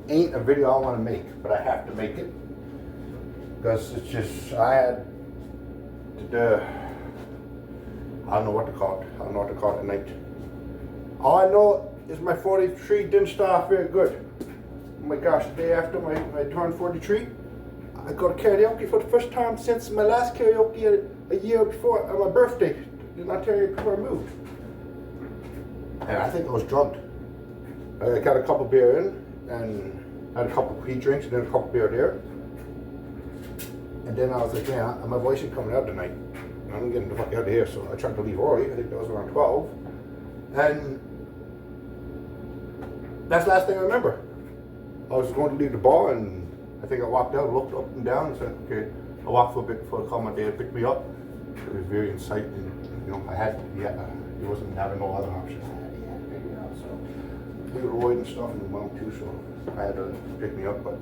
ain't a video I want to make, but I have to make it because it's just I don't know what to call it. I don't know what to call it tonight. All I know is my 43 didn't start off very good. Oh my gosh, the day after I turned 43, I go to karaoke for the first time since my last karaoke a year before my birthday in Ontario before I moved. And I think I was drugged. I got a couple beer in and had a couple of drinks and then a couple beer there. And then I was like, man, my voice is coming out tonight. I'm getting the fuck out of here. So I tried to leave early. I think that was around 12. And that's the last thing I remember. I was going to leave the bar and I think I walked out, looked up and down and said, okay. I walked for a bit before I called my dad to pick me up. It was very insightful. You know, it wasn't having no other option. I had to pick me up. So we were Roy and stuff and the mom too, so I had to pick me up. But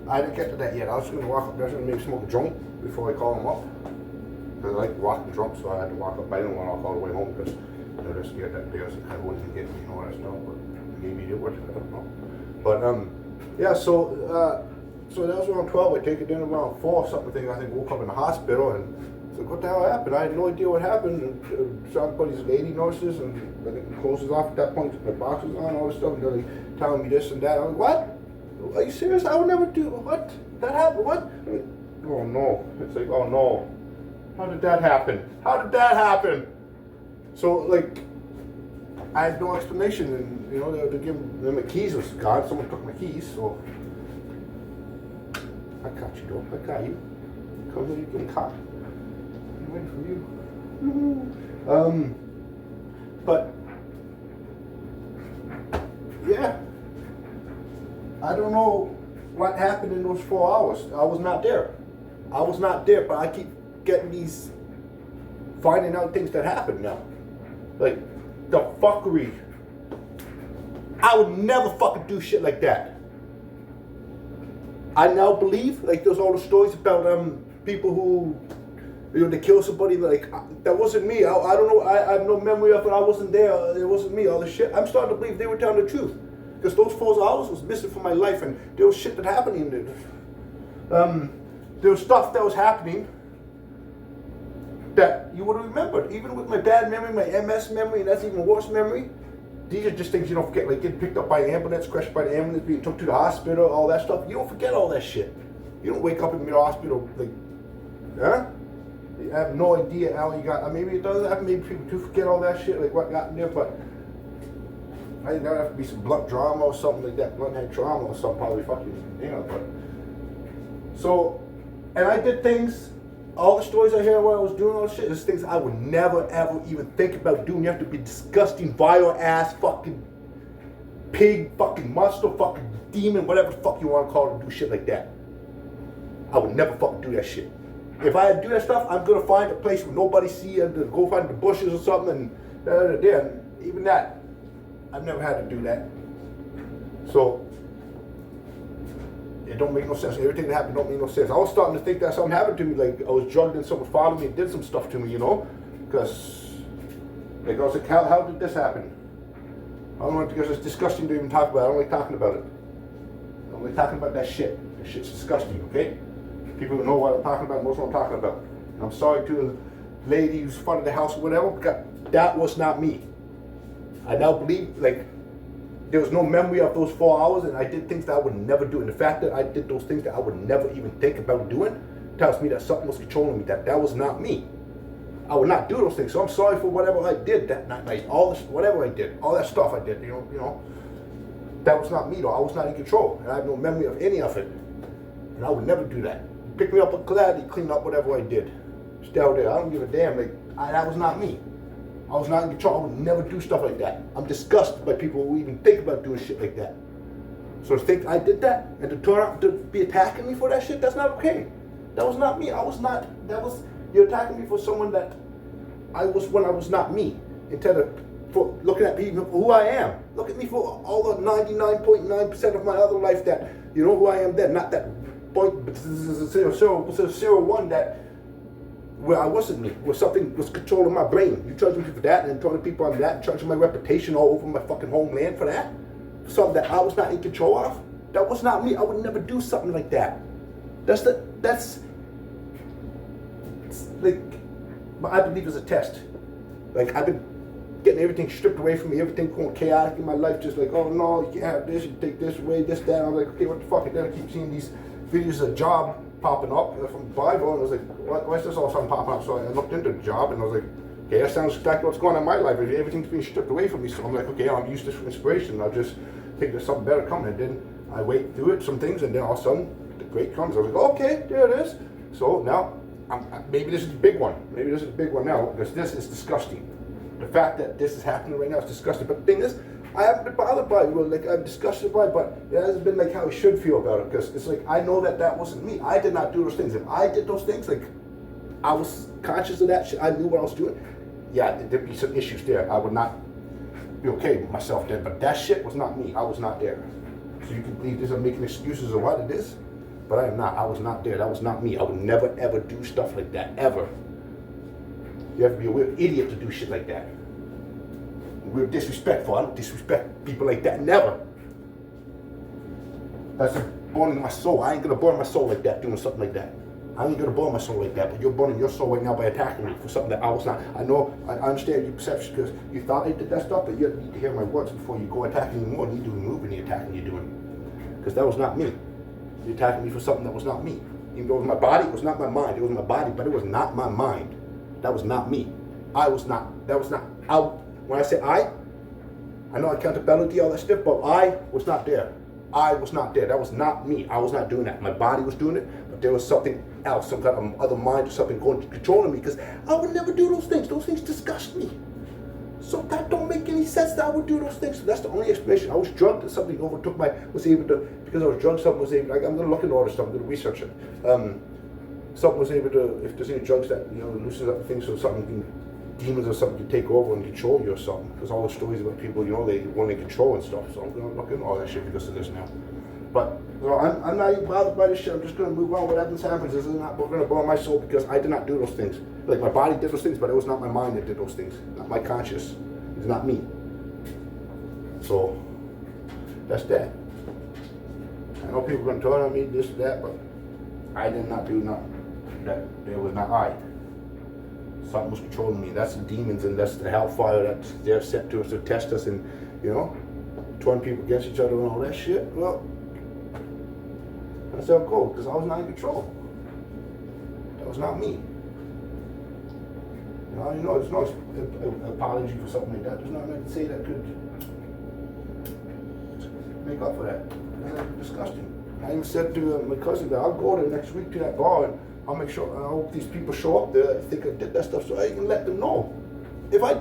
I didn't get to that yet. I was just going to walk up there and maybe smoke a joint before I call him up. Because I like walking drunk, so I had to walk up. I didn't want to walk all the way home because they're scared that they kind of wouldn't get me and all that stuff. But maybe they would. I don't know. But yeah. So that was around 12. I take it in around 4 or something. I think woke up in the hospital and said, "What the hell happened?" I had no idea what happened. And somebody's lady nurses and the clothes was off at that point. My box was on, all this stuff. And they're like, telling me this and that. I'm like, "What? Are you serious? I would never do what? That happened? What?" I'm like, oh no! It's like, oh no. How did that happen? How did that happen? So, like, I had no explanation, and, you know, they give them my keys was gone. Someone took my keys, so I caught you, though. I got you. Come here, you get caught. I'm waiting for you. But, yeah. I don't know what happened in those 4 hours. I was not there. I was not there, but I keep getting these, finding out things that happen now. Like, the fuckery. I would never fucking do shit like that. I now believe, like, there's all the stories about people who, you know, they kill somebody, like, that wasn't me. I don't know, I have no memory of it. I wasn't there. It wasn't me. All the shit. I'm starting to believe they were telling the truth. Because those 4 hours was missing from my life, and there was shit that happened in there. There was stuff that was happening that you would have remembered. Even with my bad memory, my MS memory, and that's even worse memory, these are just things you don't forget, like getting picked up by an ambulance, crashed by the ambulance, being took to the hospital, all that stuff. You don't forget all that shit. You don't wake up in the hospital like, huh? You have no idea how you got, maybe it does happen, maybe people do forget all that shit, like what got in there, but I think that would have to be some blunt drama or something like that, blunt head trauma or something, probably fucking, you know, but. So, and I did things, all the stories I hear while I was doing all this shit, there's things I would never ever even think about doing. You have to be disgusting, vile ass, fucking pig, fucking monster, fucking demon, whatever the fuck you want to call it, to do shit like that. I would never fucking do that shit. If I had to do that stuff, I'm gonna find a place where nobody see and go find the bushes or something and there. Even that, I've never had to do that. So it don't make no sense. Everything that happened don't make no sense. I was starting to think that something happened to me, like I was drugged and someone followed me and did some stuff to me, you know? Because, like, I was like, how did this happen? I don't know, because it's disgusting to even talk about it. I don't like talking about it. I don't like talking about that shit. That shit's disgusting, okay? People who know what I'm talking about, most of what I'm talking about. And I'm sorry to the lady who's front of the house or whatever, because that was not me. I now believe, like, there was no memory of those 4 hours, and I did things that I would never do. And the fact that I did those things that I would never even think about doing tells me that something was controlling me, that was not me. I would not do those things. So I'm sorry for whatever I did that night, all this, whatever I did, all that stuff I did, you know. That was not me though. I was not in control, and I have no memory of any of it. And I would never do that. Pick me up and gladly clean up whatever I did. Stay out there. I don't give a damn. Like, that was not me. I was not in control. I would never do stuff like that. I'm disgusted by people who even think about doing shit like that. So to think I did that and to turn out to be attacking me for that shit, that's not okay. That was not me. I was not, you're attacking me for someone that I was when I was not me. Instead of for looking at me for who I am. Look at me for all the 99.9% of my other life that, you know who I am then, not that 0.001 that where I wasn't me, where something was controlling my brain. You judge me for that and telling people I'm that, judging my reputation all over my fucking homeland for that? Something that I was not in control of? That was not me. I would never do something like that. That's like, I believe it's a test. Like, I've been getting everything stripped away from me, everything going chaotic in my life, just like, oh no, you can't have this, you take this away, this, that. And I'm like, okay, what the fuck? And then I keep seeing these videos of job popping up from the Bible, and I was like, why is this all something popping up? So I looked into the job, and I was like, okay, that sounds exactly what's going on in my life. Everything's being stripped away from me, so I'm like, okay, I'll use this for inspiration. I'll just think there's something better coming. And then I wait through it, some things, and then all of a sudden, the great comes. I was like, okay, there it is. So now, maybe this is the big one. Maybe this is the big one now, because this is disgusting. The fact that this is happening right now is disgusting. But the thing is, I haven't been bothered by it. Well, like, I'm disgusted by it, but it hasn't been like how I should feel about it. Because it's like, I know that wasn't me. I did not do those things. If I did those things, like, I was conscious of that shit. I knew what I was doing. Yeah, there'd be some issues there. I would not be okay with myself there. But that shit was not me. I was not there. So you can believe this, I'm making excuses of what it is. But I am not. I was not there. That was not me. I would never, ever do stuff like that. Ever. You have to be a weird idiot to do shit like that. We're disrespectful. I don't disrespect people like that. Never. That's born in my soul. I ain't gonna burn my soul like that, doing something like that. I ain't gonna burn my soul like that, but you're burning your soul right now by attacking me for something that I was not. I know, I understand your perception because you thought I did that stuff, but you need to hear my words before you go attacking me more. You need to remove any attacking you're doing. Because that was not me. You're attacking me for something that was not me. Even though it was my body, it was not my mind. It was my body, but it was not my mind. That was not me. I was not, that was not, when I say I know accountability, all that stuff, but I was not there. I was not there. That was not me. I was not doing that. My body was doing it, but there was something else, some kind of other mind or something controlling me because I would never do those things. Those things disgust me. So that don't make any sense that I would do those things. So that's the only explanation. I was drugged and something overtook was able to, because I was drugged, something was able, like, I'm going to look into all this stuff, I'm going to research it. Something was able to, if there's any drugs that, loosens up things so something demons or something can take over and control you or something. Because all the stories about people, they want to control and stuff. So I'm going to look into all that shit because of this now. But I'm not even bothered by this shit. I'm just going to move on. What happens. This is not going to burn my soul because I did not do those things. Like, my body did those things, but it was not my mind that did those things. Not my conscious. It's not me. So that's that. I know people are going to turn on me, this, that, but I did not do nothing. That it was not I. Something was controlling me. That's the demons and that's the hellfire that's they're set to us to test us and, turn people against each other and all that shit. Well, that's how it goes because I was not in control. That was not me. There's no apology for something like that. There's nothing I can say that could make up for that. That's disgusting. I even said to my cousin that I'll go there next week to that bar and I'll make sure, I hope these people show up there that think I did that stuff so I can let them know. If I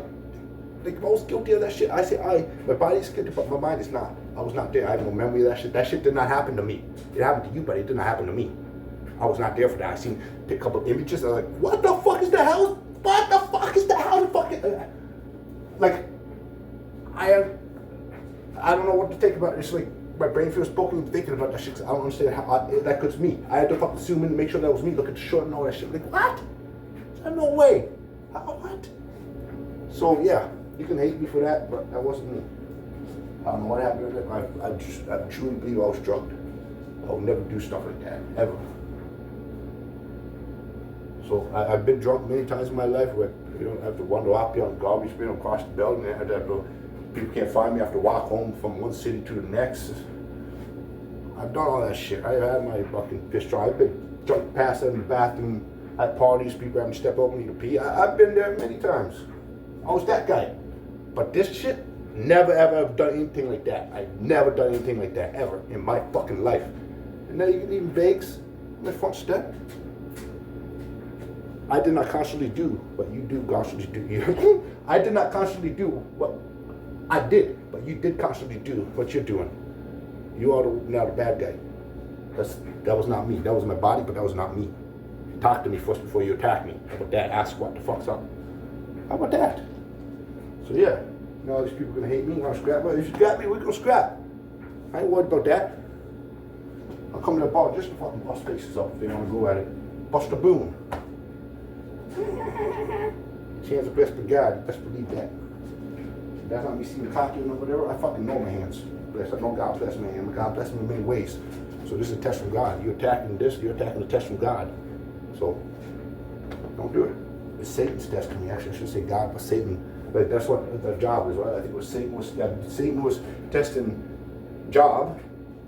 was guilty of that shit, I say my body's guilty, but my mind is not. I was not there. I have no memory of that shit. That shit did not happen to me. It happened to you, but it did not happen to me. I was not there for that. I seen a couple of images. I was like, what the fuck is the hell? What the fuck is the hell? Like, I don't know what to think about it. It's like, my brain feels broken thinking about that shit because I don't understand how that could be me. I had to fucking zoom in to make sure that was me, look at the short and all that shit. Like, what? There's no way. What? So, yeah, you can hate me for that, but that wasn't me. I don't know what happened to that. I truly believe I was drugged. I would never do stuff like that, ever. So, I've been drunk many times in my life where I have to wander up here on garbage bin across the building and I have to people can't find me. I have to walk home from one city to the next. I've done all that shit. I've had my fucking piss dry. I've been drunk, passed out in the bathroom at parties. People having to step over me to pee. I've been there many times. I was that guy. But this shit, never ever have done anything like that. I've never done anything like that ever in my fucking life. And then you can even bakes on the front step. I did not constantly do what you do constantly do. I did not constantly do what I did, but you did constantly do what you're doing. You are now the bad guy. That was not me. That was my body, but that was not me. Talk to me first before you attack me. How about that? Ask what the fuck's up. How about that? So yeah, all these people are gonna hate me. Want to scrap? Well, if you scrap me, we're gonna scrap. I ain't worried about that. I'll come to the bar just to fucking bust faces up if they want to go at it. Bust a boom. Hands are best for God. You best believe that. That's not me seeing cocky or whatever. I fucking know my hands. blessed. I know God bless me, and God bless me in many ways. So this is a test from God. You're attacking this, you're attacking the test from God. So don't do it. It's Satan's testing me. Actually, I should say God, but Satan. But that's what the job is, right? I think it was Satan was testing Job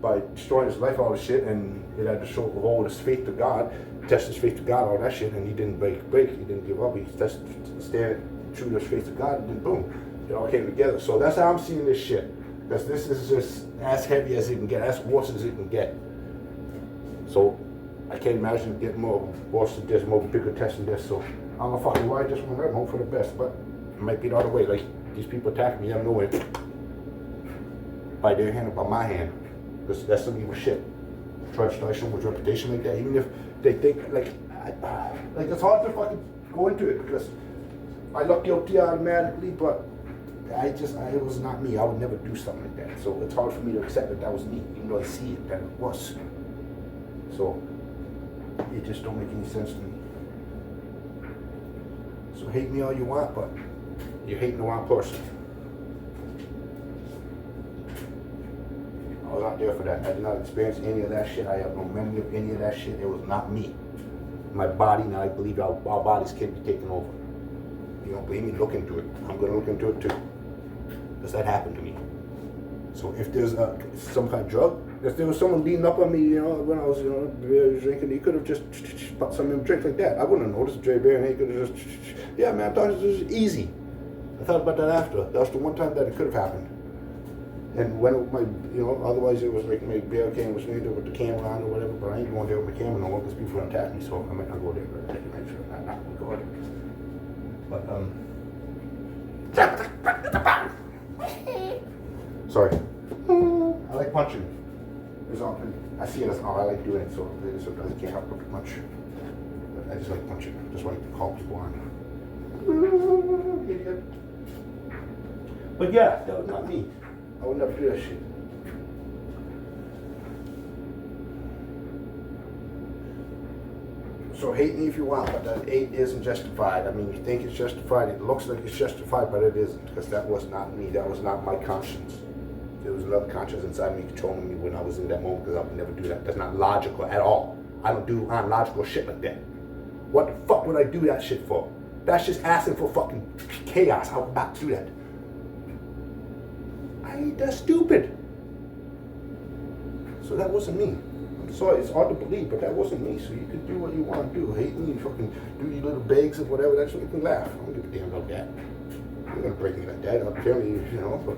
by destroying his life, all this shit, and it had to show all his faith to God, test his faith to God, all that shit, and he didn't break, he didn't give up, he tested, stand true to his faith to God, and then boom, it all came together. So that's how I'm seeing this shit. Because this is just as heavy as it can get, as worse as it can get. So I can't imagine getting more worse than this, more bigger tests than this. So I don't know fucking why I just want to hope for the best, but it might be the other way. Like these people attacking me, I don't know it by their hand or by my hand. Because that's some evil shit. Try to start someone's reputation like that, even if they think like it's hard to fucking go into it because I look guilty automatically, but it was not me. I would never do something like that. So it's hard for me to accept that was me, even though I see it that it was. So it just don't make any sense to me. So hate me all you want, but you're hating the wrong person. I was not there for that. I did not experience any of that shit. I have no memory of any of that shit. It was not me. My body, now I believe our bodies can be taken over. You don't believe me? Look into it. I'm going to look into it too. Because that happened to me. So if there's some kind of drug, if there was someone beating up on me, when I was, drinking, he could have just put some in a drink like that. I wouldn't have noticed Dre Bear, and he could have just, yeah, man, I thought it was easy. I thought about that after. That was the one time that it could have happened. And when otherwise it was like my bear cam was there with the camera on or whatever, but I ain't going there with my camera no more because people are attack me, so I might not go there, but take a picture, not record. But, sorry. I like punching. I see it as, I like doing it, so sometimes I can't help but to punch. But I just like punching. I just like to call people on. Idiot. But yeah, that was not me. I would never do that shit. So hate me if you want, but that hate isn't justified. I mean, you think it's justified, it looks like it's justified, but it isn't, because that was not me. That was not my conscience. There was another conscience inside me controlling me when I was in that moment, because I would never do that. That's not logical at all. I don't do unlogical shit like that. What the fuck would I do that shit for? That's just asking for fucking chaos. I would not do that. I ain't that stupid. So that wasn't me. I'm sorry, it's hard to believe, but that wasn't me. So you can do what you want to do. Hate me, fucking do your little begs or whatever. That's what you can laugh. I don't give a damn about that. You're gonna break me like that. Apparently, but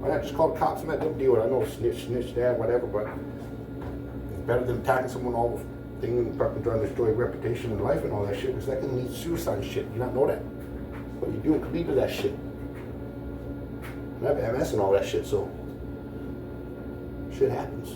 why not just call the cops and let them deal with it? I know snitch that, whatever, but it's better than attacking someone all the thing and fucking trying to destroy reputation and life and all that shit, because that can lead to suicide and shit. You not know that. What you doing could lead to that shit. And I have MS and all that shit, so shit happens.